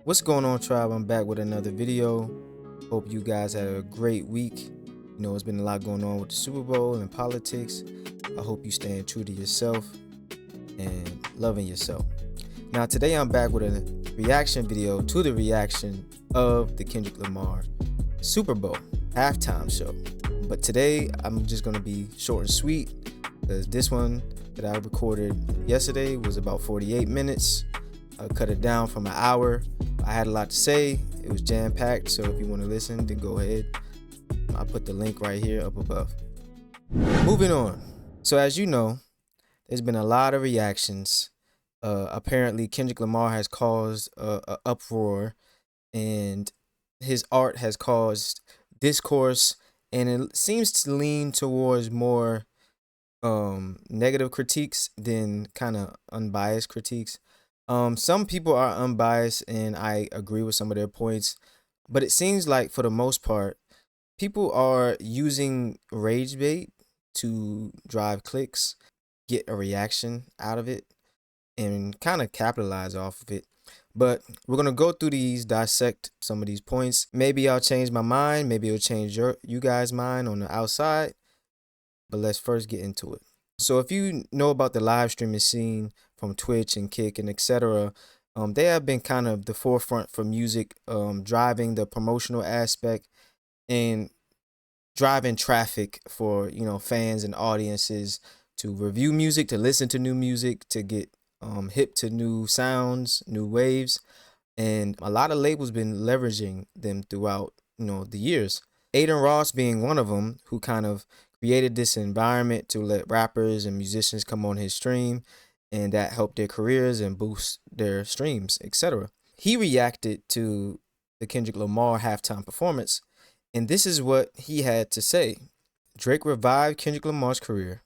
What's going on, tribe? I'm back with another video. Hope you guys had a great week. It's been a lot going on with the Super Bowl and politics. I hope you staying true to yourself and loving yourself. Now, today I'm back with a reaction video to the reaction of the Kendrick Lamar Super Bowl halftime show. But today I'm just going to be short and sweet because this one that I recorded yesterday was about 48 minutes. I cut it down from an hour. I had a lot to say. It was jam-packed, so if you want to listen, then go ahead. I'll put the link right here up above. Moving on. So as you know, there's been a lot of reactions. Apparently, Kendrick Lamar has caused an uproar, and his art has caused discourse, and it seems to lean towards more negative critiques than kind of unbiased critiques. Some people are unbiased and I agree with some of their points, but it seems like for the most part, people are using rage bait to drive clicks, get a reaction out of it, and kind of capitalize off of it. But we're gonna go through these, dissect some of these points. Maybe I'll change my mind, maybe it'll change you guys' mind on the outside. But let's first get into it. So if you know about the live streaming scene from Twitch and Kick and etc., they have been kind of the forefront for music, driving the promotional aspect and driving traffic for fans and audiences to review music, to listen to new music, to get hip to new sounds, new waves, and a lot of labels been leveraging them throughout the years. Adin Ross being one of them, who kind of created this environment to let rappers and musicians come on his stream, and that helped their careers and boost their streams, etc. He reacted to the Kendrick Lamar halftime performance, and this is what he had to say. Drake revived Kendrick Lamar's career.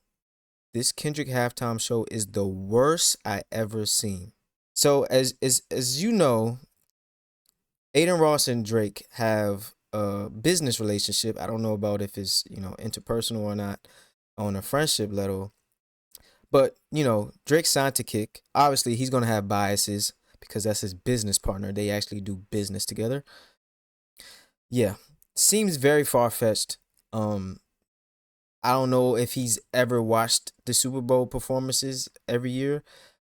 This Kendrick halftime show is the worst I ever seen. So as you know, Adin Ross and Drake have a business relationship. I don't know about if it's interpersonal or not on a friendship level, but Drake signed to Kick. Obviously, he's gonna have biases because that's his business partner. They actually do business together. Yeah, seems very far-fetched. I don't know if he's ever watched the Super Bowl performances every year,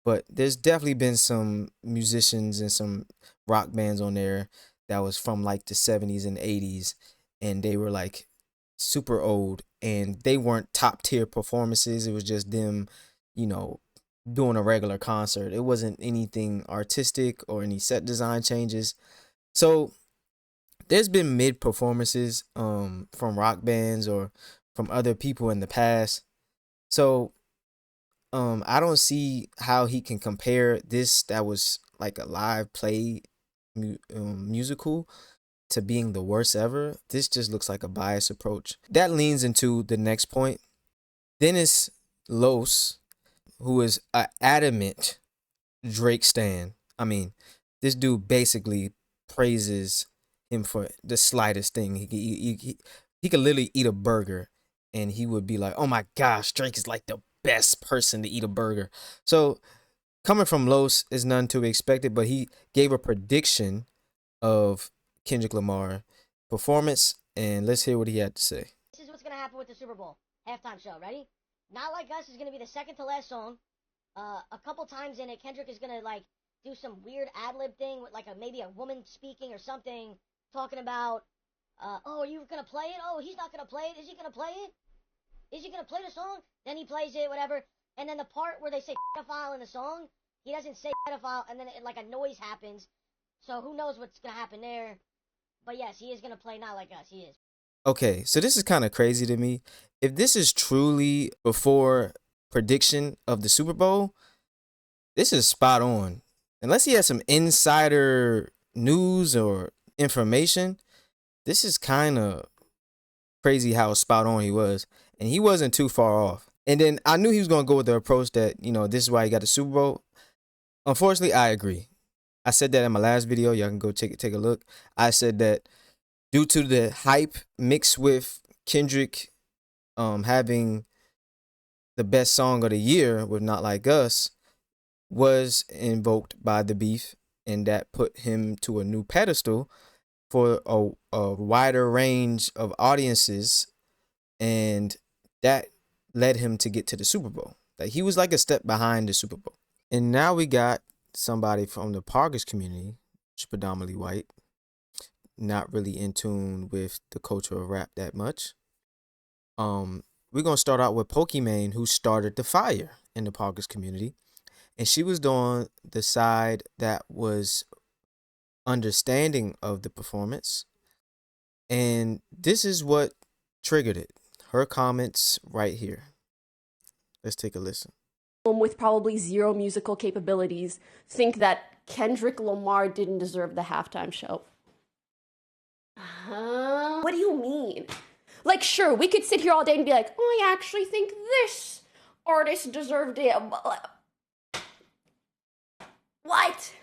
but there's definitely been some musicians and some rock bands on there that was from like the 70s and 80s, and they were like super old, and they weren't top tier performances. It was just them, doing a regular concert. It wasn't anything artistic or any set design changes. So there's been mid performances from rock bands or from other people in the past. So I don't see how he can compare this that was like a live play musical to being the worst ever. This just looks like a biased approach. That leans into the next point. Dennis Los, who is an adamant Drake stan. I mean, this dude basically praises him for the slightest thing. He could literally eat a burger and he would be like, "Oh my gosh, Drake is like the best person to eat a burger." So coming from Los is none to be expected, but he gave a prediction of Kendrick Lamar performance, and let's hear what he had to say. This is what's gonna happen with the Super Bowl halftime show. Ready? Not Like Us is gonna be the second to last song. A couple times in it, Kendrick is gonna like do some weird ad lib thing with like maybe a woman speaking or something, talking about, oh, are you gonna play it? Oh, he's not gonna play it. Is he gonna play it? Is he gonna play the song? Then he plays it, whatever. And then the part where they say pedophile in the song, he doesn't say pedophile, and then like a noise happens. So who knows what's gonna happen there? But yes, he is gonna play Not Like Us. He is. Okay, so this is kind of crazy to me. If this is truly before prediction of the Super Bowl, this is spot on. Unless he has some insider news or information, this is kind of crazy how spot on he was. And he wasn't too far off. And then I knew he was going to go with the approach that, this is why he got the Super Bowl. Unfortunately, I agree. I said that in my last video. Y'all can go take a look. I said that due to the hype mixed with Kendrick having the best song of the year with Not Like Us was invoked by the beef, and that put him to a new pedestal for a wider range of audiences, and that led him to get to the Super Bowl. Like, he was like a step behind the Super Bowl. And now we got somebody from the Parkers community, which is predominantly white, not really in tune with the culture of rap that much. We're gonna start out with Pokimane, who started the fire in the Parkers community, and she was on the side that was understanding of the performance, and this is what triggered it. Her comments right here. Let's take a listen. With probably zero musical capabilities think that Kendrick Lamar didn't deserve the halftime show. What do you mean? Like, sure, we could sit here all day and be like, oh, I actually think this artist deserved it. What?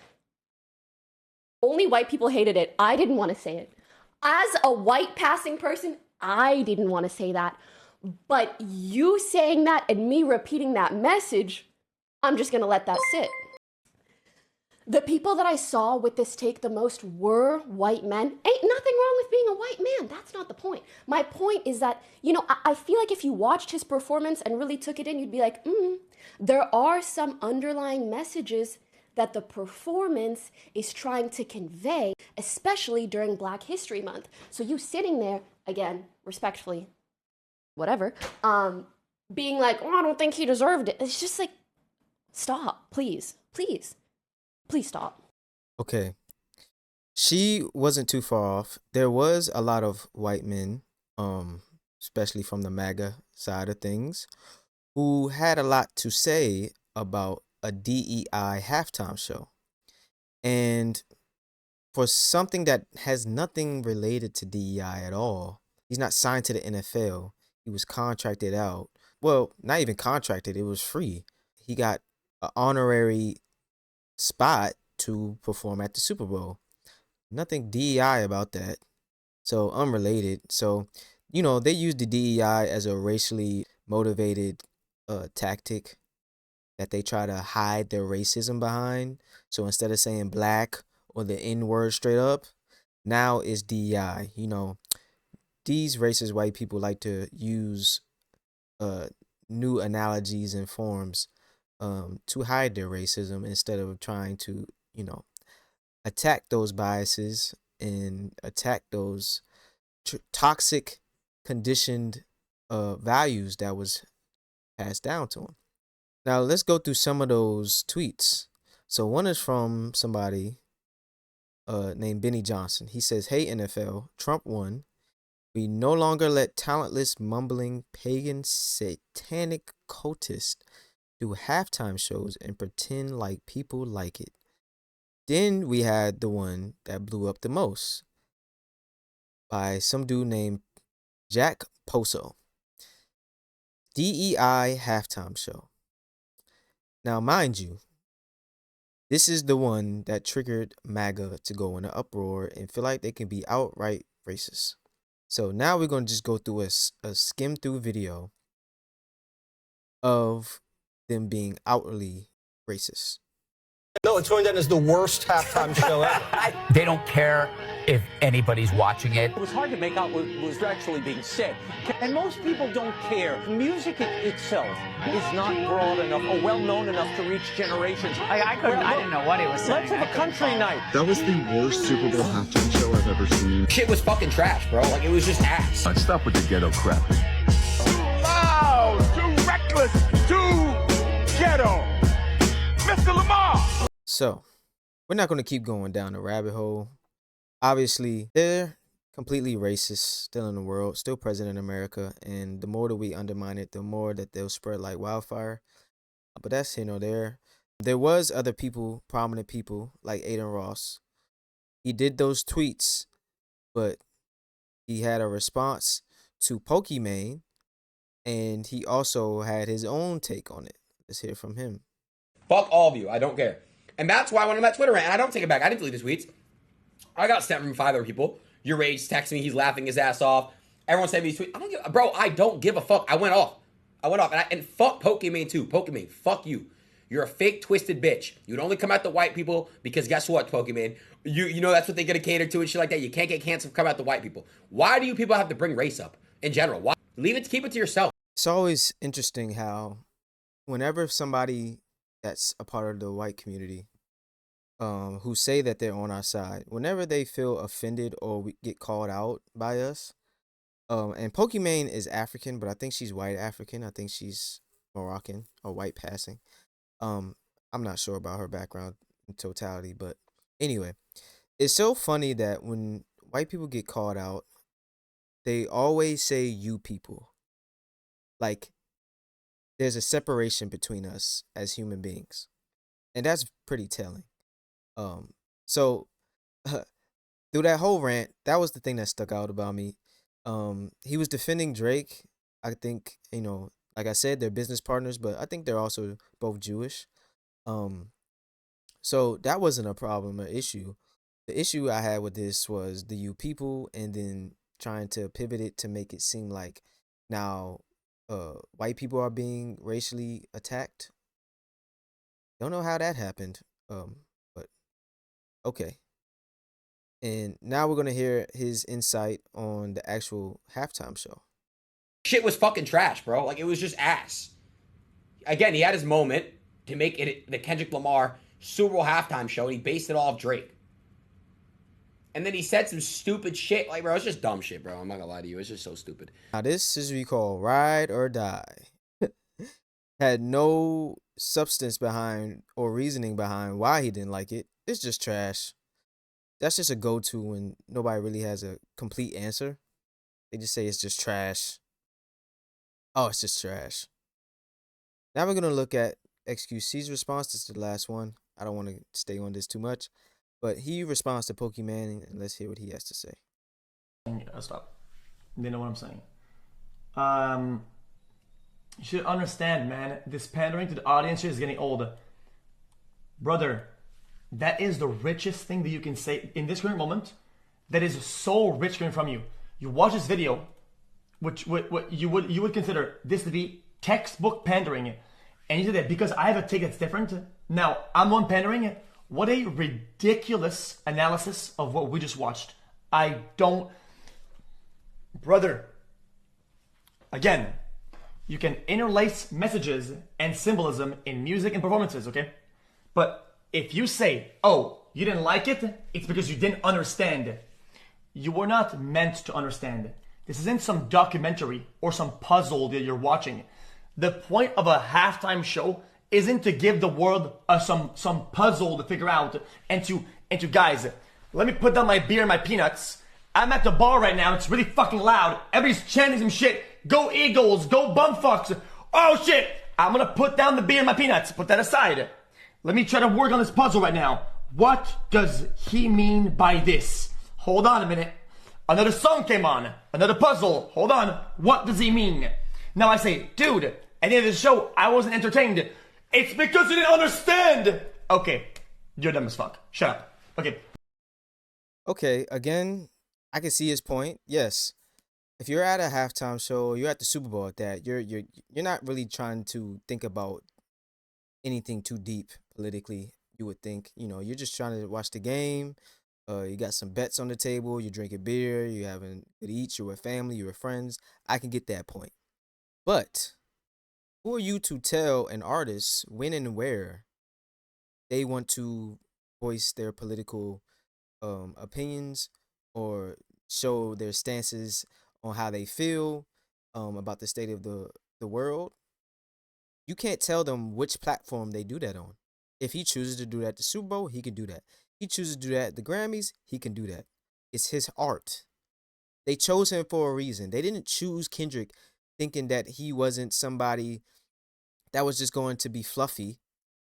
Only white people hated it. I didn't want to say it. As a white passing person, I didn't want to say that. But you saying that and me repeating that message, I'm just going to let that sit. The people that I saw with this take the most were white men. Ain't nothing wrong with being a white man. That's not the point. My point is that, I feel like if you watched his performance and really took it in, you'd be like, there are some underlying messages that the performance is trying to convey, especially during Black History Month. So you sitting there, again, respectfully, whatever, being like, oh, I don't think he deserved it. It's just like, stop, please, please, please stop. Okay. She wasn't too far off. There was a lot of white men, especially from the MAGA side of things, who had a lot to say about a DEI halftime show. And for something that has nothing related to DEI at all, he's not signed to the NFL. He was contracted out. Well, not even contracted. It was free. He got an honorary spot to perform at the Super Bowl. Nothing DEI about that. So unrelated. So, they use the DEI as a racially motivated tactic that they try to hide their racism behind. So instead of saying black or the N word straight up, now it's DEI. These racist white people like to use new analogies and forms to hide their racism instead of trying to, attack those biases and attack those toxic, conditioned values that was passed down to them. Now, let's go through some of those tweets. So one is from somebody named Benny Johnson. He says, "Hey, NFL, Trump won. We no longer let talentless, mumbling, pagan, satanic cultists do halftime shows and pretend like people like it." Then we had the one that blew up the most by some dude named Jack Poso. DEI halftime show. Now, mind you, this is the one that triggered MAGA to go in an uproar and feel like they can be outright racist. So now we're going to just go through a skim through video of them being outwardly racist. No, it's going down as the worst halftime show ever. They don't care if anybody's watching it. It was hard to make out what was actually being said. And most people don't care. Music itself is not broad enough or well-known enough to reach generations. I didn't know what he was saying. Let's have a country night. That was the worst Super Bowl halftime show I've ever seen. Shit was fucking trash, bro. Like, it was just ass. Let's stop with the ghetto crap. Too loud, too reckless, too ghetto. Mr. Lamar! So, we're not going to keep going down the rabbit hole. Obviously, they're completely racist still in the world, still present in America, and the more that we undermine it, the more that they'll spread like wildfire. But that's here nor there. There was other people, prominent people, like Adin Ross. He did those tweets, but he had a response to Pokimane, and he also had his own take on it. Let's hear from him. Fuck all of you. I don't care. And that's why I went on that Twitter rant. And I don't take it back. I didn't delete his tweets. I got sent from 5 other people. Your rage texting me. He's laughing his ass off. Everyone sent me these tweets. I don't give a fuck. I went off. And fuck Pokimane too. Pokimane, fuck you. You're a fake, twisted bitch. You'd only come at the white people because guess what, Pokemon? You know that's what they're gonna cater to and shit like that. You can't get canceled come at the white people. Why do you people have to bring race up in general? Why? Keep it to yourself. It's always interesting how whenever somebody that's a part of the white community, who say that they're on our side, whenever they feel offended or we get called out by us, and Pokimane is African, but I think she's white African. I think she's Moroccan or white passing. I'm not sure about her background in totality, but anyway, it's so funny that when white people get called out, they always say "you people." Like there's a separation between us as human beings, and that's pretty telling. So through that whole rant, that was the thing that stuck out about me. He was defending Drake. I think, like I said, they're business partners, but I think they're also both Jewish. So that wasn't a problem or issue. The issue I had with this was the "you people" and then trying to pivot it to make it seem like now white people are being racially attacked. Don't know how that happened. But okay. And now we're gonna hear his insight on the actual halftime show. Shit was fucking trash, bro. Like it was just ass. Again, he had his moment to make it the Kendrick Lamar Super Bowl halftime show, and he based it all off Drake. And then he said some stupid shit. Like, bro, it's just dumb shit, bro. I'm not gonna lie to you. It's just so stupid. Now this is what we call ride or die. Had no substance behind or reasoning behind why he didn't like it. It's just trash. That's just a go-to when nobody really has a complete answer. They just say it's just trash. Oh, it's just trash. Now we're gonna look at XQC's response. This is the last one. I don't want to stay on this too much, but he responds to Pokimane, and let's hear what he has to say. Stop. They know what I'm saying. You should understand, man. This pandering to the audience is getting old, brother. That is the richest thing that you can say in this current moment. That is so rich coming from you. You watch this video, which what you would consider this to be textbook pandering, and you say that because I have a take that's different. Now I'm on pandering. What a ridiculous analysis of what we just watched. I don't, brother. Again, you can interlace messages and symbolism in music and performances, okay? But if you say, oh, you didn't like it, it's because you didn't understand. You were not meant to understand. This isn't some documentary or some puzzle that you're watching. The point of a halftime show isn't to give the world some puzzle to figure out and to guys, let me put down my beer and my peanuts. I'm at the bar right now. It's really fucking loud. Everybody's chanting some shit. Go Eagles. Go bumfucks. Oh shit. I'm gonna put down the beer and my peanuts. Put that aside. Let me try to work on this puzzle right now. What does he mean by this? Hold on a minute. Another song came on. Another puzzle. Hold on. What does he mean? Now I say, dude, at the end of the show, I wasn't entertained. It's because you didn't understand. Okay. You're dumb as fuck. Shut up. Okay. Okay, again, I can see his point. Yes. If you're at a halftime show, you're at the Super Bowl at that, you're not really trying to think about anything too deep politically, you would think. You're just trying to watch the game. You got some bets on the table, you're drinking beer, you're having good eats, you're with family, you're with friends. I can get that point. But who are you to tell an artist when and where they want to voice their political opinions or show their stances on how they feel about the state of the world? You can't tell them which platform they do that on. If he chooses to do that at the Super Bowl, he can do that. He chooses to do that at the Grammys, he can do that. It's his art. They chose him for a reason. They didn't choose Kendrick thinking that he wasn't somebody that was just going to be fluffy.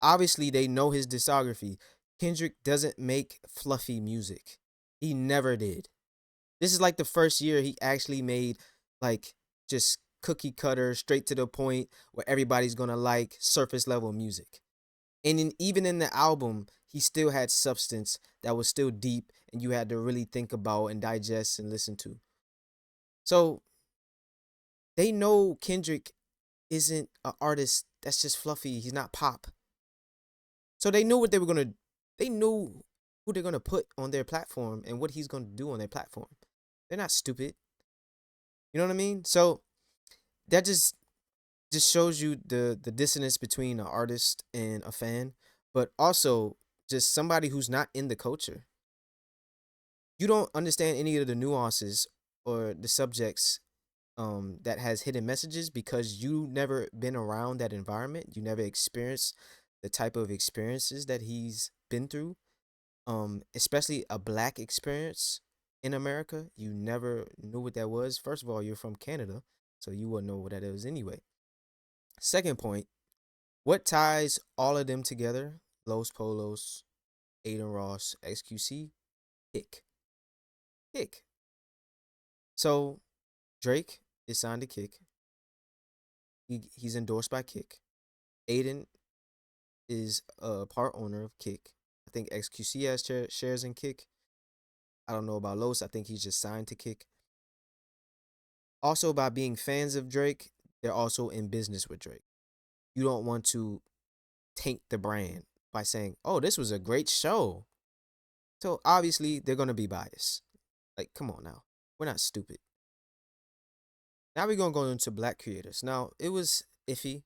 Obviously, they know his discography. Kendrick doesn't make fluffy music. He never did. This is like the first year he actually made like just cookie cutter, straight to the point, where everybody's gonna like surface level music. And even in the album, he still had substance that was still deep and you had to really think about and digest and listen to. So they know Kendrick isn't an artist that's just fluffy. He's not pop. So they knew what they were gonna. They knew who they're gonna put on their platform and what he's gonna do on their platform. They're not stupid. You know what I mean? So that just shows you the dissonance between an artist and a fan, but also just somebody who's not in the culture. You don't understand any of the nuances or the subjects that has hidden messages because you never been around that environment. You never experienced the type of experiences that he's been through, especially a black experience in America. You never knew what that was. First of all, you're from Canada, so you wouldn't know what that is anyway. Second point, what ties all of them together? Los Polos, Adin Ross, XQC, Kick. Kick. So Drake is signed to Kick. He's endorsed by Kick. Adin is a part owner of Kick. I think XQC has shares in Kick. I don't know about Los. I think he's just signed to Kick. Also, by being fans of Drake, they're also in business with Drake. You don't want to taint the brand by saying, oh, this was a great show. So obviously, they're going to be biased. Like, come on now. We're not stupid. Now we're going to go into black creators. Now, it was iffy.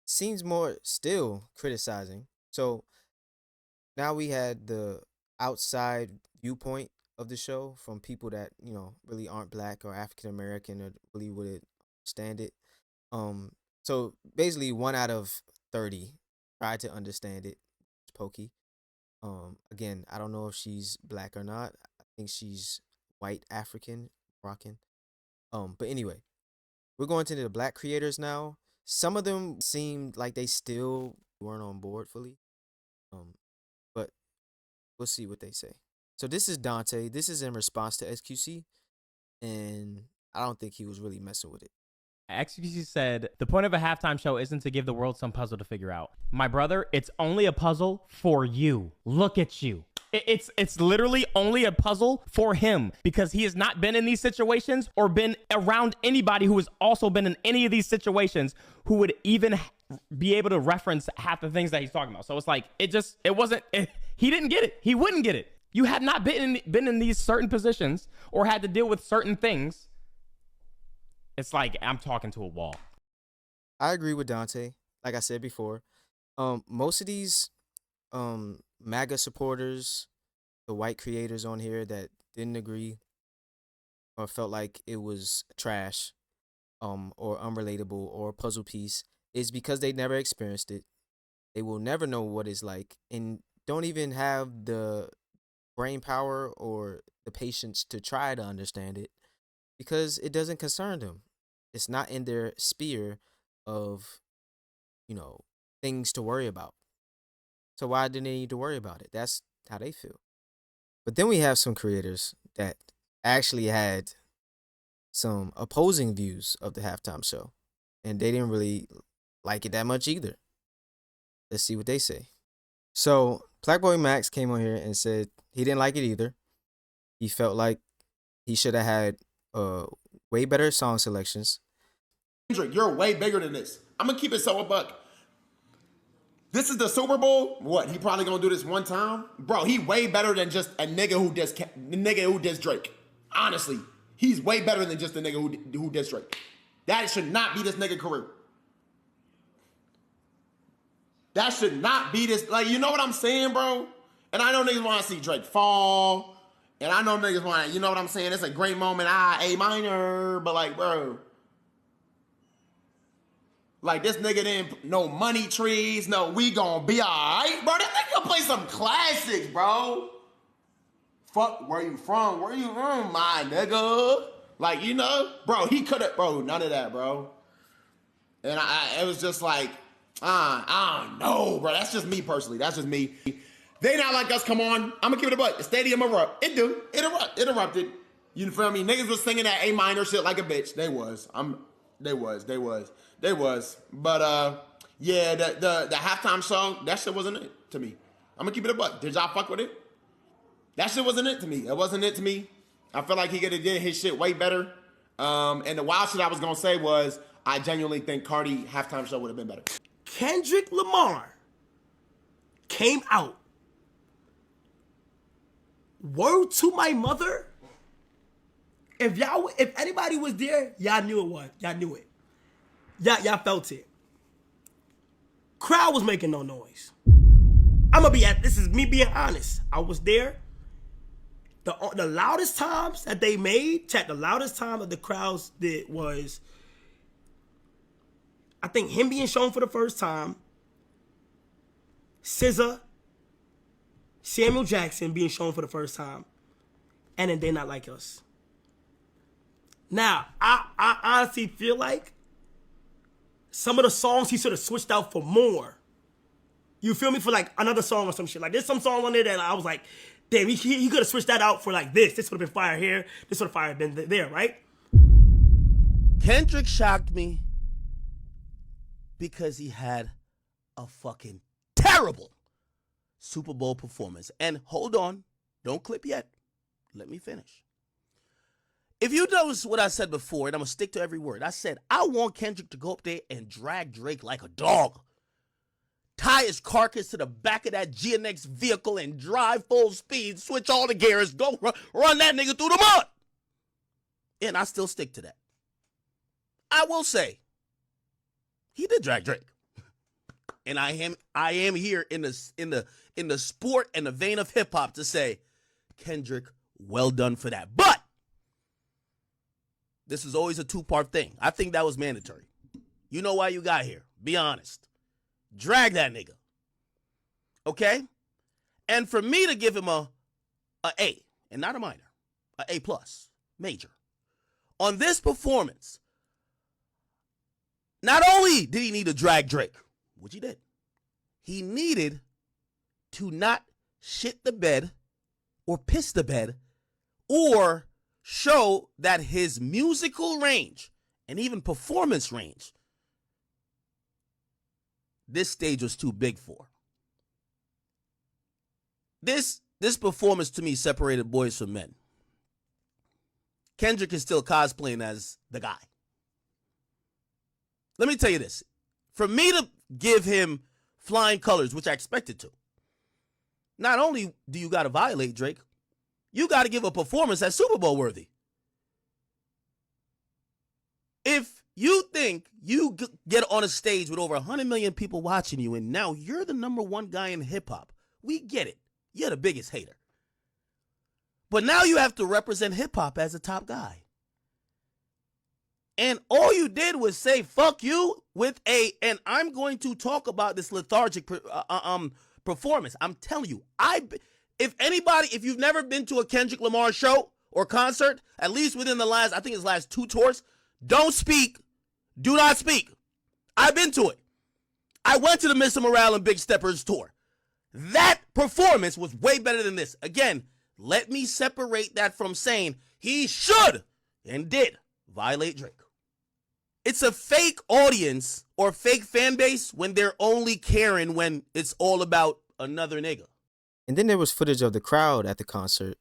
Seems more still criticizing. So now we had the outside viewpoint of the show from people that, you know, really aren't black or African American or really would understand it. So basically 1 out of 30 tried to understand it. It's Pokey. Again, I don't know if she's black or not. I think she's white African, Moroccan. But anyway, we're going to the black creators now. Some of them seemed like they still weren't on board fully. But we'll see what they say. So this is Dante. This is in response to XQC, and I don't think he was really messing with it. XQC said, the point of a halftime show isn't to give the world some puzzle to figure out. My brother, it's only a puzzle for you. Look at you. It's literally only a puzzle for him because he has not been in these situations or been around anybody who has also been in any of these situations who would even be able to reference half the things that he's talking about. So it's like, he didn't get it. He wouldn't get it. You have not been in these certain positions or had to deal with certain things. It's like I'm talking to a wall. I agree with Dante. Like I said before, most of these MAGA supporters, the white creators on here that didn't agree or felt like it was trash, or unrelatable or a puzzle piece, is because they never experienced it. They will never know what it's like and don't even have the brain power or the patience to try to understand it because it doesn't concern them. It's not in their sphere of, things to worry about. So why do they need to worry about it? That's how they feel. But then we have some creators that actually had some opposing views of the halftime show, and they didn't really like it that much either. Let's see what they say. So Blackboy Max came on here and said he didn't like it either. He felt like he should have had way better song selections. Kendrick, you're way bigger than this. I'm gonna keep it so a buck. This is the Super Bowl. What? He probably gonna do this one time, bro. He way better than just a nigga who diss Drake. Honestly, he's way better than just a nigga who diss Drake. That should not be this nigga career. That should not be this. Like, you know what I'm saying, bro? And I know niggas want to see Drake fall. And I know niggas want, you know what I'm saying? It's a great moment. A minor. But like, bro. Like, this nigga didn't, no money trees. No, we gonna be alright, bro. This nigga play some classics, bro. Fuck, where you from? Where you from, my nigga? Like, bro, he could've, bro, none of that, bro. And it was just like, I don't know, bro. That's just me personally. That's just me. They not like us, come on. I'm gonna give it a butt. The stadium erupt. It erupted. You feel me? Niggas was singing that A minor shit like a bitch. They was. But yeah, the halftime song, that shit wasn't it to me. I'm gonna keep it a butt. Did y'all fuck with it? That shit wasn't it to me. It wasn't it to me. I feel like he could have did his shit way better. And the wild shit I was gonna say was, I genuinely think Cardi halftime show would have been better. Kendrick Lamar came out. Word to my mother. If anybody was there, y'all knew it was. Y'all knew it. Y'all felt it. Crowd was making no noise. This is me being honest. I was there. The loudest times that they made, the loudest time that the crowds did was, I think, him being shown for the first time, SZA, Samuel Jackson being shown for the first time, and then They Not Like Us. Now, I honestly feel like some of the songs he should have switched out for more. You feel me? For like another song or some shit. Like there's some song on there that I was like, damn, he could have switched that out for like this. This would have been fire here. This would have fire been there, right? Kendrick shocked me because he had a fucking terrible Super Bowl performance. And hold on, don't clip yet. Let me finish. If you notice what I said before, and I'm going to stick to every word, I said, I want Kendrick to go up there and drag Drake like a dog. Tie his carcass to the back of that GNX vehicle and drive full speed, switch all the gears, go run that nigga through the mud. And I still stick to that. I will say, he did drag Drake. And I am here in the sport and the vein of hip hop to say, Kendrick, well done for that. But this is always a two-part thing. I think that was mandatory. You know why you got here. Be honest. Drag that nigga. Okay? And for me to give him a A, and not a minor, a A+, major. On this performance, not only did he need to drag Drake, which he did, he needed to not shit the bed or piss the bed or show that his musical range and even performance range, this stage was too big for. This performance to me separated boys from men. Kendrick is still cosplaying as the guy. Let me tell you this. For me to give him flying colors, which I expected to, not only do you got to violate Drake, you got to give a performance that's Super Bowl worthy. If you think you get on a stage with over 100 million people watching you and now you're the number one guy in hip hop, we get it. You're the biggest hater. But now you have to represent hip hop as a top guy. And all you did was say, fuck you with and I'm going to talk about this lethargic performance. I'm telling you, if you've never been to a Kendrick Lamar show or concert, at least within the last 2 tours, don't speak. Do not speak. I've been to it. I went to the Mr. Morale and Big Steppers tour. That performance was way better than this. Again, let me separate that from saying he should and did violate Drake. It's a fake audience or fake fan base when they're only caring when it's all about another nigga. And then there was footage of the crowd at the concert,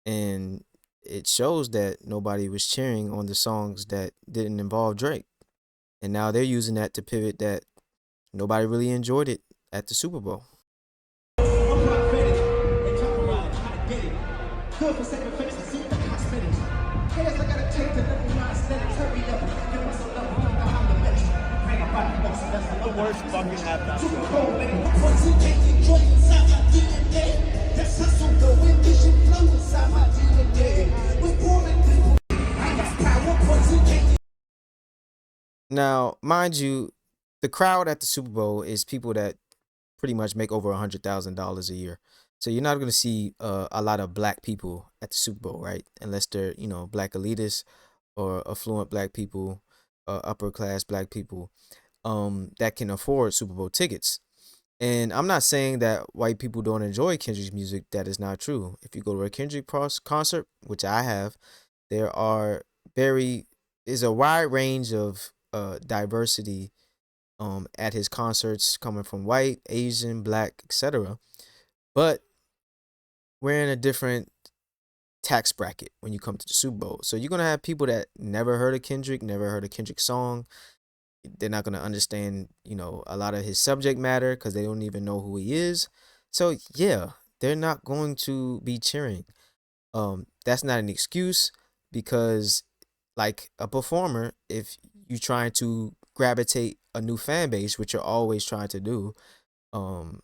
and it shows that nobody was cheering on the songs that didn't involve Drake. And now they're using that to pivot that nobody really enjoyed it at the Super Bowl. The worst fucking halftime Now, mind you, the crowd at the Super Bowl is people that pretty much make over $100,000 a year. So you're not going to see a lot of black people at the Super Bowl, right? Unless they're, black elitists or affluent black people, upper class black people that can afford Super Bowl tickets. And I'm not saying that white people don't enjoy Kendrick's music. That is not true. If you go to a Kendrick concert, which I have, there is a wide range of diversity at his concerts, coming from white, Asian, black, etc. But we're in a different tax bracket when you come to the Super Bowl. So you're going to have people that never heard of Kendrick, never heard a Kendrick song, They're not gonna understand, a lot of his subject matter because they don't even know who he is. So yeah, they're not going to be cheering. That's not an excuse because, like a performer, if you're trying to gravitate a new fan base, which you're always trying to do, um,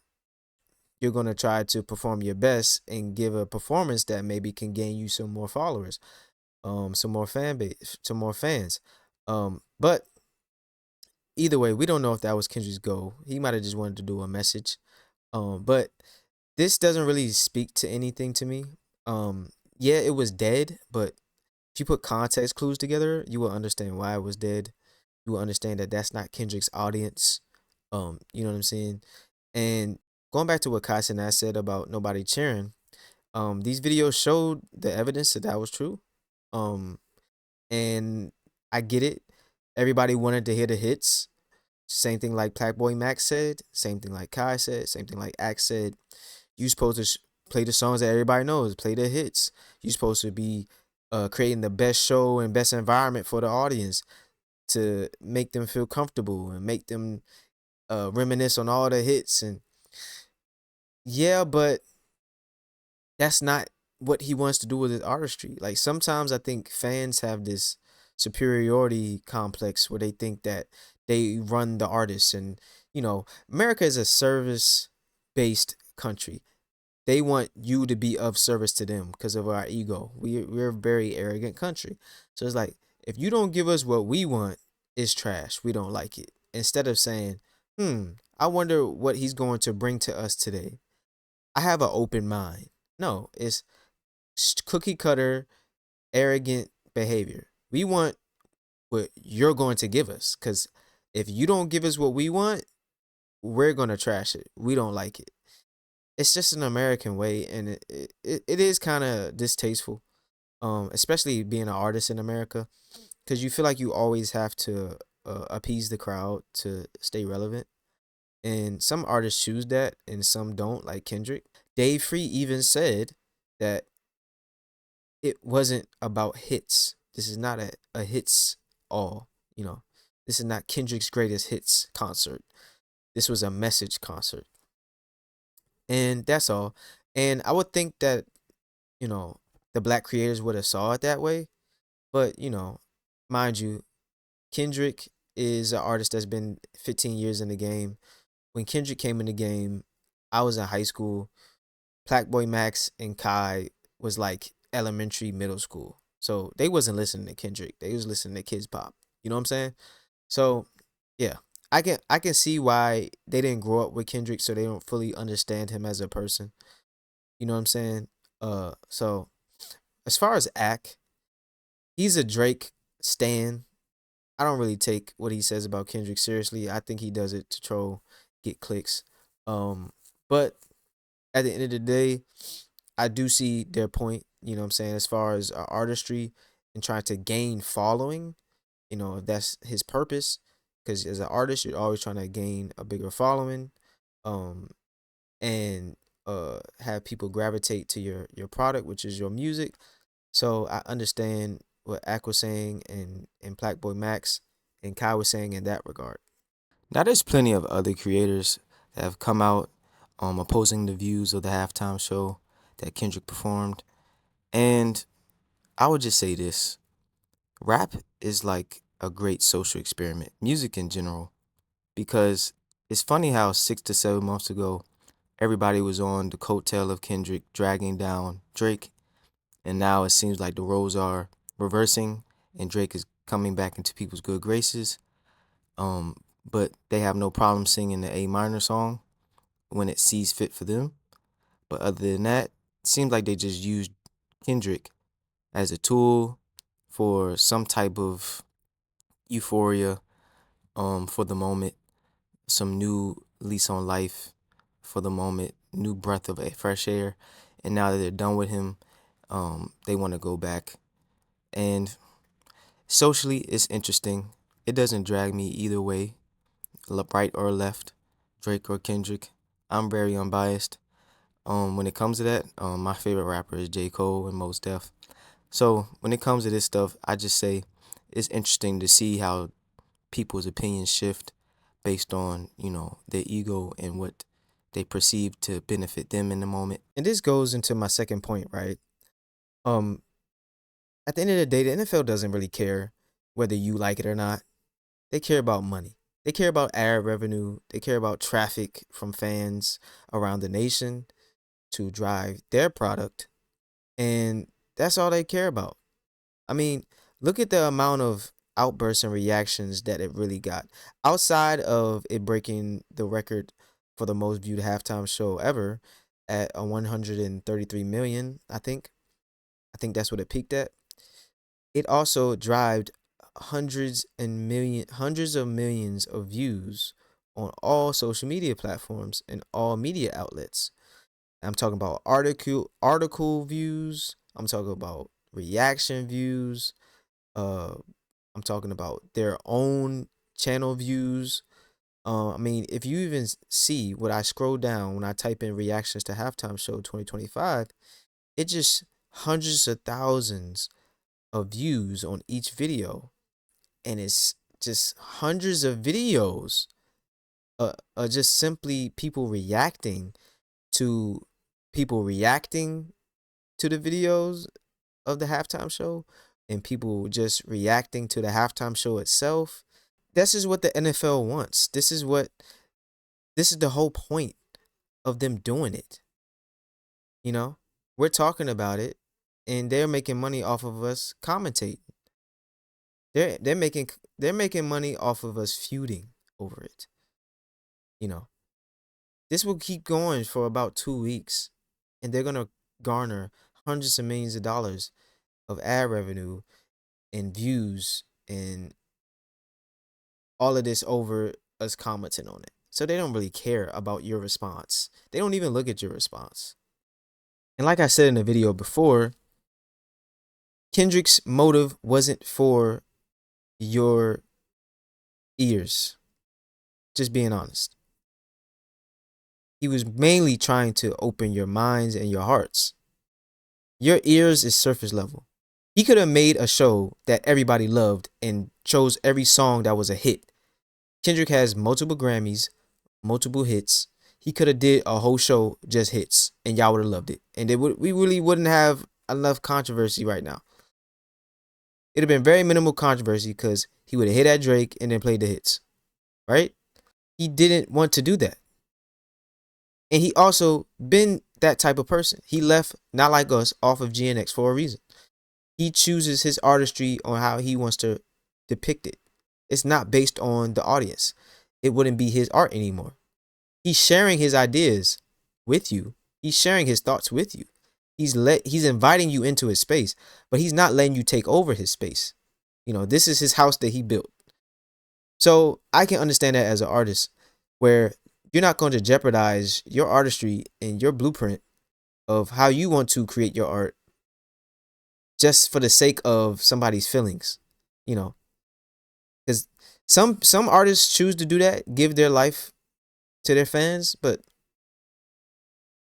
you're gonna try to perform your best and give a performance that maybe can gain you some more followers, some more fan base, some more fans. But either way, we don't know if that was Kendrick's goal. He might have just wanted to do a message. But this doesn't really speak to anything to me. Yeah, it was dead, but if you put context clues together, you will understand why it was dead. You will understand that that's not Kendrick's audience. You know what I'm saying? And going back to what Kai Cenat said about nobody cheering, these videos showed the evidence that that was true. And I get it. Everybody wanted to hear the hits. Same thing like Blackboy Max said. Same thing like Kai said. Same thing like Axe said. You supposed to play the songs that everybody knows. Play the hits. You supposed to be creating the best show and best environment for the audience to make them feel comfortable and make them reminisce on all the hits. And yeah, but that's not what he wants to do with his artistry. Like sometimes I think fans have this superiority complex where they think that they run the artist, and America is a service based country. They want you to be of service to them because of our ego. We're a very arrogant country. So it's like, if you don't give us what we want, it's trash. We don't like it. Instead of saying, I wonder what he's going to bring to us today. I have an open mind. No, it's cookie cutter, arrogant behavior. We want what you're going to give us, because if you don't give us what we want, we're going to trash it. We don't like it. It's just an American way, and it is kind of distasteful, especially being an artist in America, because you feel like you always have to appease the crowd to stay relevant. And some artists choose that and some don't, like Kendrick. Dave Free even said that it wasn't about hits. This is not a hits all, This is not Kendrick's greatest hits concert. This was a message concert. And that's all. And I would think that, the black creators would have saw it that way. But, mind you, Kendrick is an artist that's been 15 years in the game. When Kendrick came in the game, I was in high school. Blackboy Max and Kai was like elementary, middle school. So they wasn't listening to Kendrick. They was listening to Kids Pop. You know what I'm saying? So yeah, I can see why they didn't grow up with Kendrick, so they don't fully understand him as a person. You know what I'm saying? So as far as Ack, he's a Drake stan. I don't really take what he says about Kendrick seriously. I think he does it to troll, get clicks. But at the end of the day, I do see their point, you know what I'm saying, as far as artistry and trying to gain following, if that's his purpose, because as an artist, you're always trying to gain a bigger following, and have people gravitate to your product, which is your music. So I understand what Ack was saying and Blackboy Max and Kai was saying in that regard. Now there's plenty of other creators that have come out opposing the views of the halftime show that Kendrick performed. And I would just say this. Rap is like a great social experiment, music in general, because it's funny how 6 to 7 months ago, everybody was on the coattail of Kendrick dragging down Drake, and now it seems like the roles are reversing and Drake is coming back into people's good graces. But they have no problem singing the A minor song when it sees fit for them. But other than that, it seems like they just used Kendrick as a tool for some type of euphoria for the moment, some new lease on life for the moment, new breath of fresh air. And now that they're done with him, they want to go back. And socially, it's interesting. It doesn't drag me either way, right or left, Drake or Kendrick. I'm very unbiased. When it comes to that, my favorite rapper is J. Cole and Mos Def. So when it comes to this stuff, I just say it's interesting to see how people's opinions shift based on, you know, their ego and what they perceive to benefit them in the moment. And this goes into my second point, right? At the end of the day, the NFL doesn't really care whether you like it or not. They care about money. They care about ad revenue. They care about traffic from fans around the nation to drive their product. And that's all they care about. I mean, look at the amount of outbursts and reactions that it really got. Outside of it breaking the record for the most viewed halftime show ever at a 133 million, I think. I think that's what it peaked at. It also drove hundreds of millions of views on all social media platforms and all media outlets. I'm talking about article views. I'm talking about reaction views. I'm talking about their own channel views. I mean, if you even see what I scroll down when I type in reactions to halftime show 2025, it just hundreds of thousands of views on each video, and it's just hundreds of videos just simply people reacting to the videos of the halftime show, and people just reacting to the halftime show itself. This is what the NFL wants. This is the whole point of them doing it. You know, we're talking about it, and they're making money off of us commentating. They're making money off of us feuding over it. You know, this will keep going for about 2 weeks, and they're gonna garner hundreds of millions of dollars of ad revenue and views and all of this over us commenting on it. So they don't really care about your response. They don't even look at your response. And like I said in the video before, Kendrick's motive wasn't for your ears. Just being honest. He was mainly trying to open your minds and your hearts. Your ears is surface level. He could have made a show that everybody loved and chose every song that was a hit. Kendrick has multiple Grammys, multiple hits. He could have did a whole show just hits, and y'all would have loved it. And we really wouldn't have enough controversy right now. It'd have been very minimal controversy because he would have hit at Drake and then played the hits, right? He didn't want to do that. And he also been that type of person. He left Not Like Us off of GNX for a reason. He chooses his artistry on how he wants to depict it. It's not based on the audience. It wouldn't be his art anymore. He's sharing his ideas with you. He's sharing his thoughts with you. He's inviting you into his space, but he's not letting you take over his space. You know, this is his house that he built. So I can understand that as an artist, where you're not going to jeopardize your artistry and your blueprint of how you want to create your art just for the sake of somebody's feelings, you know. Because some artists choose to do that, give their life to their fans, but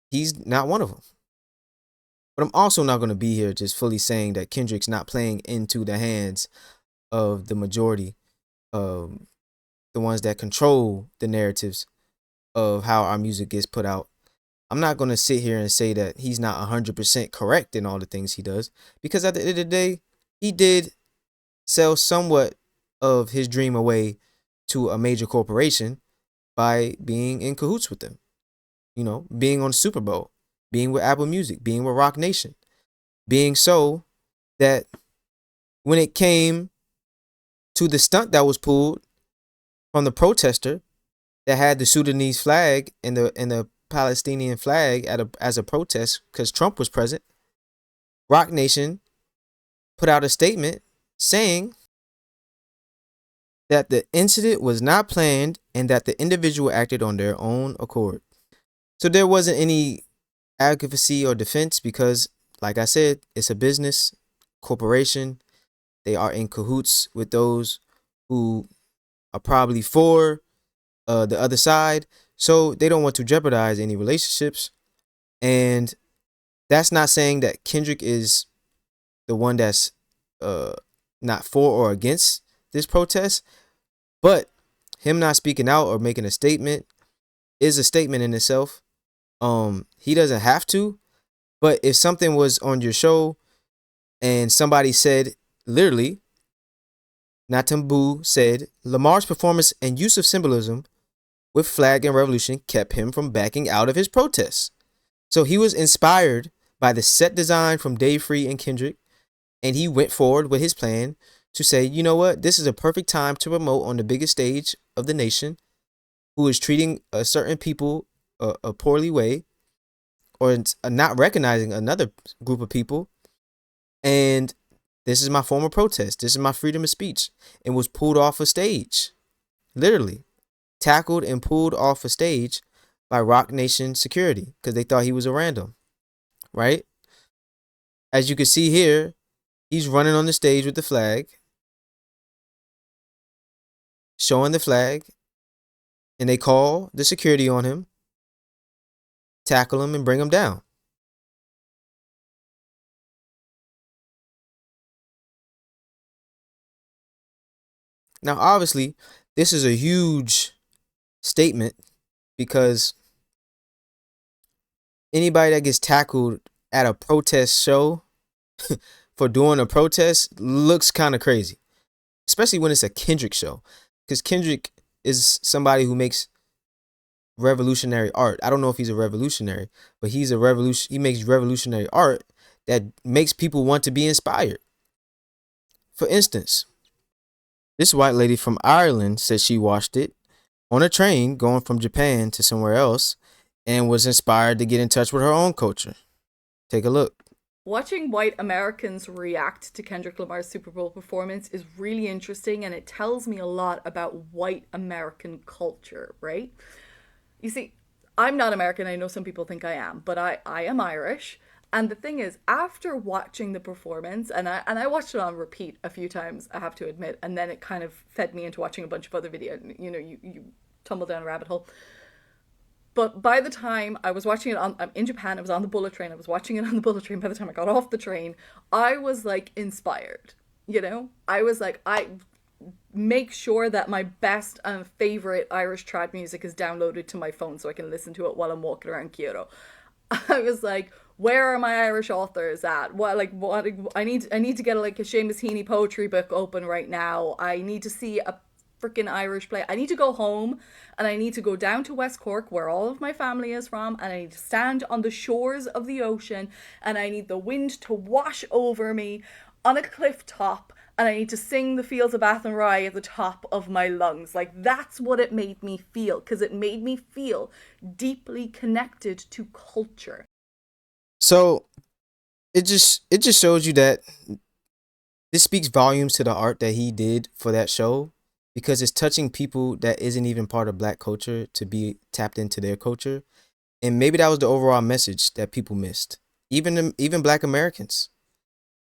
he's not one of them. But I'm also not going to be here just fully saying that Kendrick's not playing into the hands of the majority, the ones that control the narratives of how our music gets put out. I'm not going to sit here and say that he's not 100% correct in all the things he does, because at the end of the day, he did sell somewhat of his dream away to a major corporation by being in cahoots with them. You know, being on Super Bowl, being with Apple Music, being with Rock Nation, being so that when it came to the stunt that was pulled from the protester that had the Sudanese flag and the Palestinian flag as a protest because Trump was present, Rock Nation put out a statement saying that the incident was not planned and that the individual acted on their own accord. So there wasn't any advocacy or defense because, like I said, it's a business, corporation. They are in cahoots with those who are probably for the other side. So they don't want to jeopardize any relationships. And that's not saying that Kendrick is the one that's not for or against this protest. But him not speaking out or making a statement is a statement in itself. He doesn't have to, but if something was on your show and somebody said, literally, Natambu said, Lamar's performance and use of symbolism with flag and revolution kept him from backing out of his protests. So he was inspired by the set design from Dave Free and Kendrick, and he went forward with his plan to say, you know what, this is a perfect time to promote on the biggest stage of the nation who is treating a certain people a poorly way or not recognizing another group of people. And this is my form of protest. This is my freedom of speech. And was pulled off a stage. Literally. Tackled and pulled off a stage by Rock Nation security because they thought he was a random. Right? As you can see here, he's running on the stage with the flag. Showing the flag. And they call the security on him. Tackle him and bring him down. Now, obviously, this is a huge statement because anybody that gets tackled at a protest show for doing a protest looks kind of crazy, especially when it's a Kendrick show, because Kendrick is somebody who makes revolutionary art. I don't know if he's a revolutionary, but he's a revolution. He makes revolutionary art that makes people want to be inspired. For instance, this white lady from Ireland said she watched it on a train going from Japan to somewhere else and was inspired to get in touch with her own culture. Take a look. Watching white Americans react to Kendrick Lamar's Super Bowl performance is really interesting, and it tells me a lot about white American culture, right? You see, I'm not American. I know some people think I am, but I am Irish. And the thing is, after watching the performance, and I watched it on repeat a few times, I have to admit, and then it kind of fed me into watching a bunch of other videos. You know, you tumble down a rabbit hole. But by the time I was watching it I'm in Japan, I was on the bullet train, I was watching it on the bullet train. By the time I got off the train, I was like inspired, you know? I was like, I make sure that my best and favorite Irish trad music is downloaded to my phone so I can listen to it while I'm walking around Kyoto. I was like, where are my Irish authors at? What I need to get like a Seamus Heaney poetry book open right now. I need to see a freaking Irish play. I need to go home and I need to go down to West Cork where all of my family is from, and I need to stand on the shores of the ocean, and I need the wind to wash over me on a cliff top, and I need to sing the Fields of Athenry at the top of my lungs. Like, that's what it made me feel, because it made me feel deeply connected to culture. So it just shows you that this speaks volumes to the art that he did for that show, because it's touching people that isn't even part of Black culture to be tapped into their culture. And maybe that was the overall message that people missed, even Black Americans.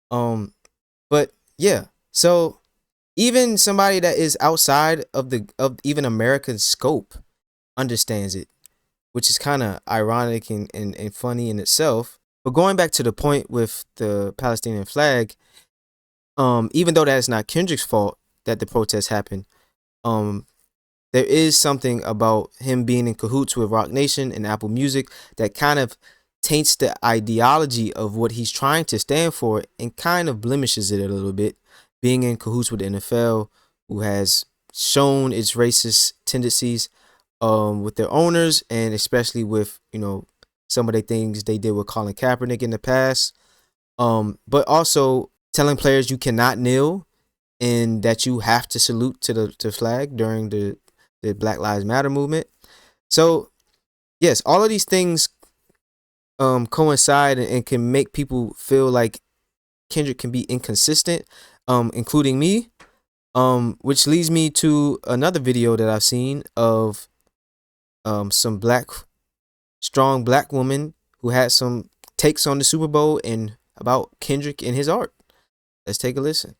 But yeah, so even somebody that is outside of even America's scope understands it, which is kind of ironic and funny in itself. But going back to the point with the Palestinian flag, even though that's not Kendrick's fault that the protest happened, there is something about him being in cahoots with Rock Nation and Apple Music that kind of taints the ideology of what he's trying to stand for and kind of blemishes it a little bit, being in cahoots with the NFL, who has shown its racist tendencies with their owners, and especially with, you know, some of the things they did with Colin Kaepernick in the past, but also telling players you cannot kneel and that you have to salute to the flag during the Black Lives Matter movement. So yes, all of these things coincide and can make people feel like Kendrick can be inconsistent, including me, which leads me to another video that I've seen of some strong black woman who had some takes on the Super Bowl and about Kendrick and his art. Let's take a listen.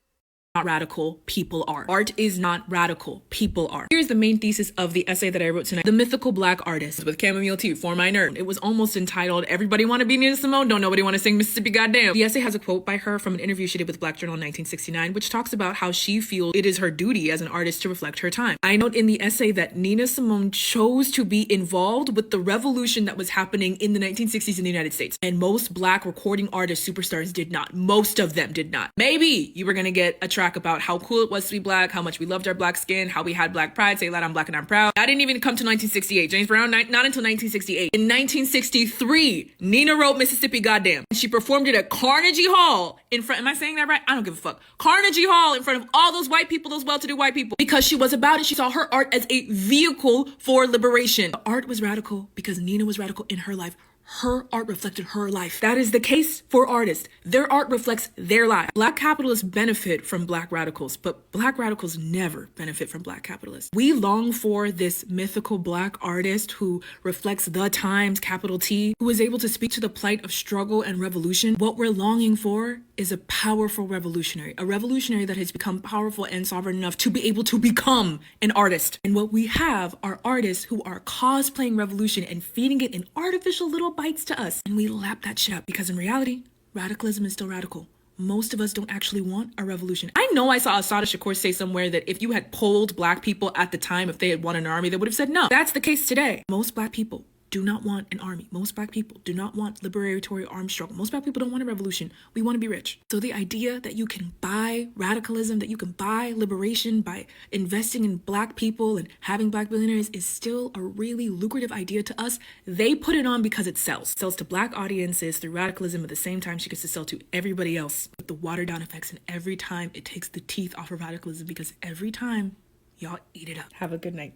Not radical, people are. Art is not radical, people are. Here's the main thesis of the essay that I wrote tonight. The Mythical Black Artist with chamomile tea for my nerd. It was almost entitled, Everybody Want to Be Nina Simone, Don't Nobody Want to Sing Mississippi Goddamn. The essay has a quote by her from an interview she did with Black Journal in 1969, which talks about how she feels it is her duty as an artist to reflect her time. I note in the essay that Nina Simone chose to be involved with the revolution that was happening in the 1960s in the United States. And most Black recording artist superstars did not. Most of them did not. Maybe you were going to get a track about how cool it was to be Black, how much we loved our Black skin, how we had Black pride, say loud, I'm Black and I'm proud. That didn't even come to 1968. James Brown, not until 1968. In 1963, Nina wrote Mississippi Goddamn. She performed it at Carnegie Hall in front, am I saying that right? I don't give a fuck. Carnegie Hall in front of all those white people, those well-to-do white people. Because she was about it. She saw her art as a vehicle for liberation. The art was radical because Nina was radical in her life. Her art reflected her life. That is the case for artists. Their art reflects their life. Black capitalists benefit from Black radicals, but Black radicals never benefit from Black capitalists. We long for this mythical Black artist who reflects the times, capital T, who is able to speak to the plight of struggle and revolution. What we're longing for is a powerful revolutionary, a revolutionary that has become powerful and sovereign enough to be able to become an artist. And what we have are artists who are cosplaying revolution and feeding it in artificial little bites to us. And we lap that shit up because in reality, radicalism is still radical. Most of us don't actually want a revolution. I know I saw Assata Shakur say somewhere that if you had polled Black people at the time, if they had won an army, they would have said no. That's the case today. Most Black people do not want an army. Most Black people do not want liberatory armed struggle. Most Black people don't want a revolution. We want to be rich. So the idea that you can buy radicalism, that you can buy liberation by investing in Black people and having Black billionaires is still a really lucrative idea to us. They put it on because it sells. It sells to Black audiences through radicalism at the same time she gets to sell to everybody else with the watered down effects. And every time it takes the teeth off of radicalism because every time y'all eat it up. Have a good night.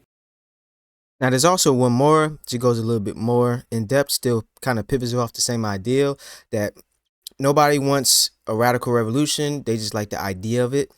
Now, there's also one more. She goes a little bit more in depth, still kind of pivots off the same ideal that nobody wants a radical revolution. They just like the idea of it.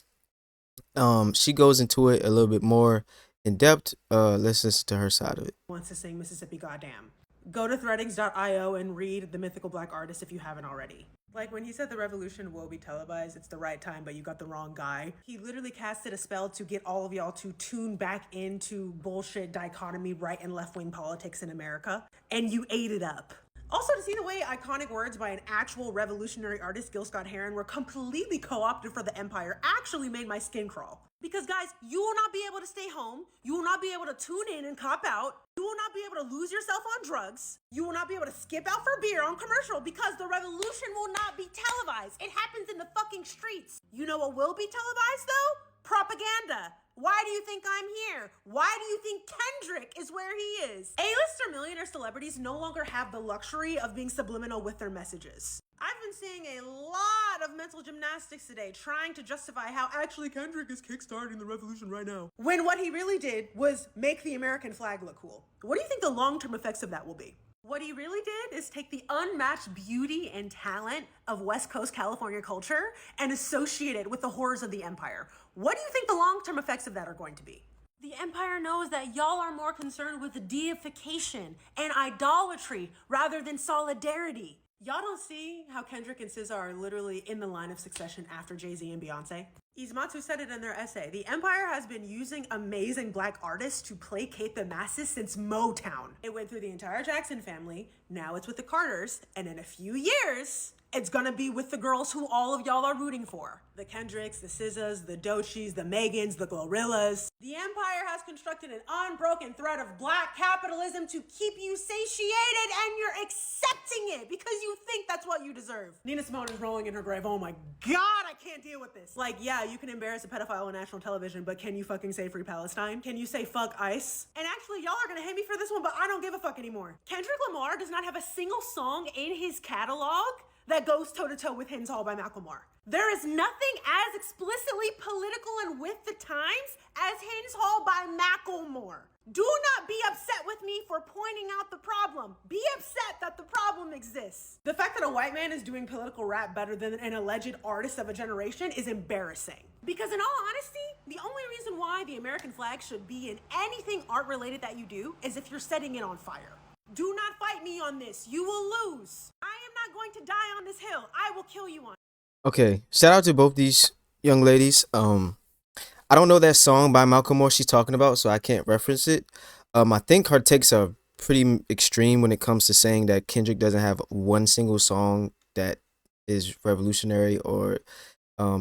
She goes into it a little bit more in depth. Let's listen to her side of it. Wants to sing Mississippi Goddamn. Go to threadings.io and read The Mythical Black Artist if you haven't already. Like when he said the revolution will be televised, it's the right time, but you got the wrong guy. He literally casted a spell to get all of y'all to tune back into bullshit dichotomy right and left wing politics in America, and you ate it up. Also, to see the way iconic words by an actual revolutionary artist, Gil Scott-Heron, were completely co-opted for the empire actually made my skin crawl. Because guys, you will not be able to stay home. You will not be able to tune in and cop out. You will not be able to lose yourself on drugs. You will not be able to skip out for beer on commercial because the revolution will not be televised. It happens in the fucking streets. You know what will be televised though? Propaganda. Why do you think I'm here? Why do you think Kendrick is where he is? A-lister millionaire celebrities no longer have the luxury of being subliminal with their messages. I've been seeing a lot of mental gymnastics today trying to justify how actually Kendrick is kickstarting the revolution right now. When what he really did was make the American flag look cool. What do you think the long-term effects of that will be? What he really did is take the unmatched beauty and talent of West Coast California culture and associate it with the horrors of the empire. What do you think the long-term effects of that are going to be? The empire knows that y'all are more concerned with the deification and idolatry rather than solidarity. Y'all don't see how Kendrick and SZA are literally in the line of succession after Jay-Z and Beyonce? Izmatsu said it in their essay. The empire has been using amazing Black artists to placate the masses since Motown. It went through the entire Jackson family, now it's with the Carters, and in a few years, it's gonna be with the girls who all of y'all are rooting for. The Kendricks, the SZAs, the Doechis, the Megans, the Glorillaz. The empire has constructed an unbroken thread of Black capitalism to keep you satiated, and you're accepting it because you think that's what you deserve. Nina Simone is rolling in her grave. Oh my God, I can't deal with this. Like, yeah, you can embarrass a pedophile on national television, but can you fucking say free Palestine? Can you say fuck ICE? And actually, y'all are gonna hate me for this one, but I don't give a fuck anymore. Kendrick Lamar does not have a single song in his catalog that goes toe-to-toe with Hymns Hall by Macklemore. There is nothing as explicitly political and with the times as Hymns Hall by Macklemore. Do not be upset with me for pointing out the problem. Be upset that the problem exists. The fact that a white man is doing political rap better than an alleged artist of a generation is embarrassing. Because in all honesty, the only reason why the American flag should be in anything art-related that you do is if you're setting it on fire. Do not fight me on this. You will lose. I am not going to die on this hill. I will kill you on. Okay, shout out to both these young ladies. I don't know that song by Malcolm Moore she's talking about, so I can't reference it. I think her takes are pretty extreme when it comes to saying that Kendrick doesn't have one single song that is revolutionary or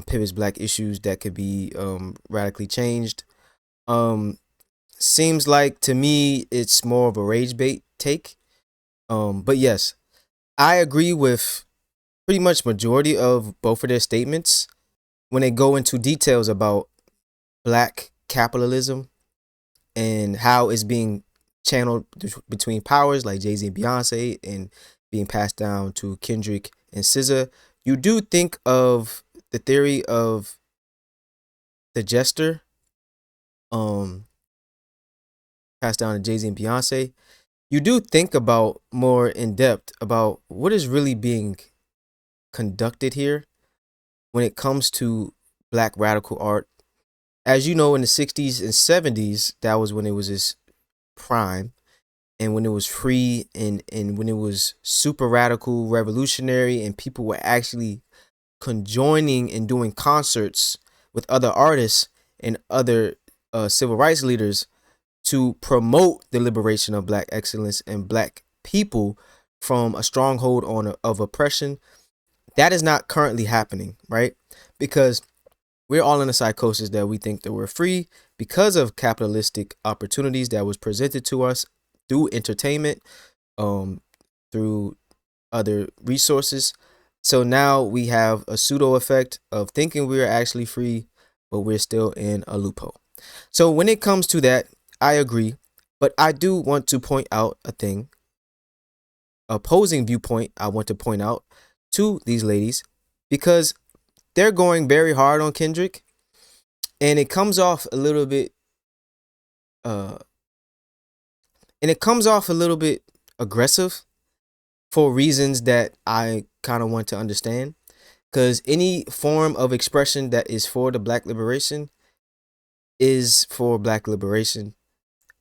pivots black issues that could be radically changed. Um, Seems like to me it's more of a rage bait take. But yes, I agree with pretty much majority of both of their statements when they go into details about black capitalism and how it's being channeled between powers like Jay-Z and Beyonce and being passed down to Kendrick and SZA. You do think of the theory of the jester, um, passed down to Jay-Z and Beyonce. You do think about more in depth about what is really being conducted here when it comes to black radical art. As you know, in the 60s and 70s, that was when it was its prime and when it was free and when it was super radical, revolutionary, and people were actually conjoining and doing concerts with other artists and other civil rights leaders to promote the liberation of black excellence and black people from a stronghold of oppression. That is not currently happening, right? Because we're all in a psychosis that we think that we're free because of capitalistic opportunities that was presented to us through entertainment, through other resources. So now we have a pseudo effect of thinking we're actually free, but we're still in a loophole. So when it comes to that, I agree, but I do want to point out a thing, opposing viewpoint I want to point out to these ladies, because they're going very hard on Kendrick, and it comes off a little bit aggressive for reasons that I kind of want to understand. Because any form of expression that is for the black liberation is for black liberation,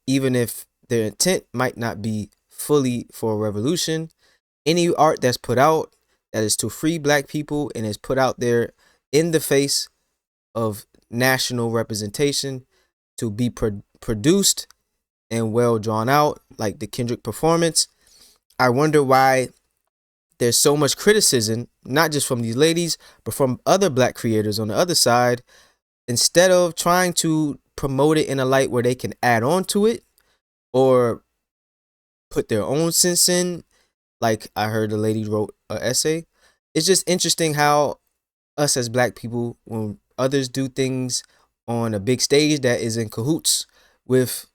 even if their intent might not be fully for a revolution. Any art that's put out that is to free black people and is put out there in the face of national representation to be produced and well drawn out, like the Kendrick performance. I wonder why there's so much criticism, not just from these ladies, but from other black creators on the other side, instead of trying to promote it in a light where they can add on to it or put their own sense in. Like I heard the lady wrote an essay. It's just interesting how us as black people, when others do things on a big stage that is in cahoots with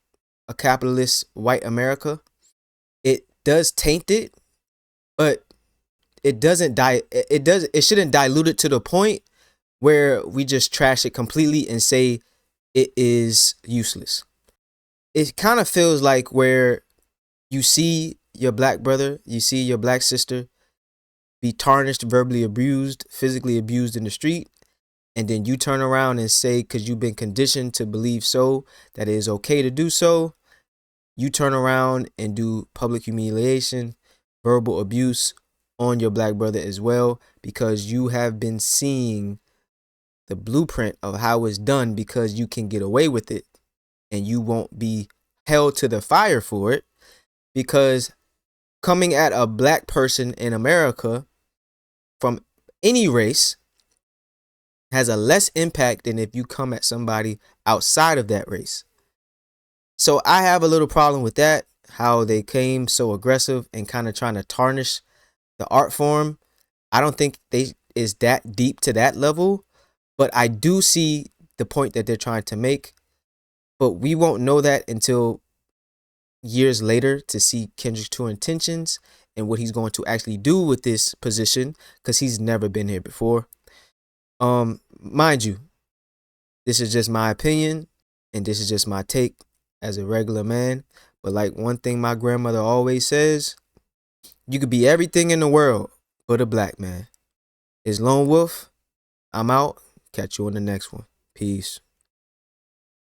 a capitalist white America, it does taint it, but it shouldn't dilute it to the point where we just trash it completely and say it is useless. It kind of feels like where you see your black brother, you see your black sister be tarnished, verbally abused, physically abused in the street, and then you turn around and say, because you've been conditioned to believe so, that it is okay to do so, you turn around and do public humiliation, verbal abuse on your black brother as well, because you have been seeing the blueprint of how it's done, because you can get away with it and you won't be held to the fire for it, because coming at a black person in America from any race has a less impact than if you come at somebody outside of that race. So I have a little problem with that, how they came so aggressive and kind of trying to tarnish the art form. I don't think they is that deep to that level, but I do see the point that they're trying to make. But we won't know that until years later to see Kendrick's true intentions and what he's going to actually do with this position, because he's never been here before. Mind you, this is just my opinion and this is just my take as a regular man. But like one thing my grandmother always says, you could be everything in the world but a black man. It's Lone Wolf. I'm out. Catch you on the next one. Peace.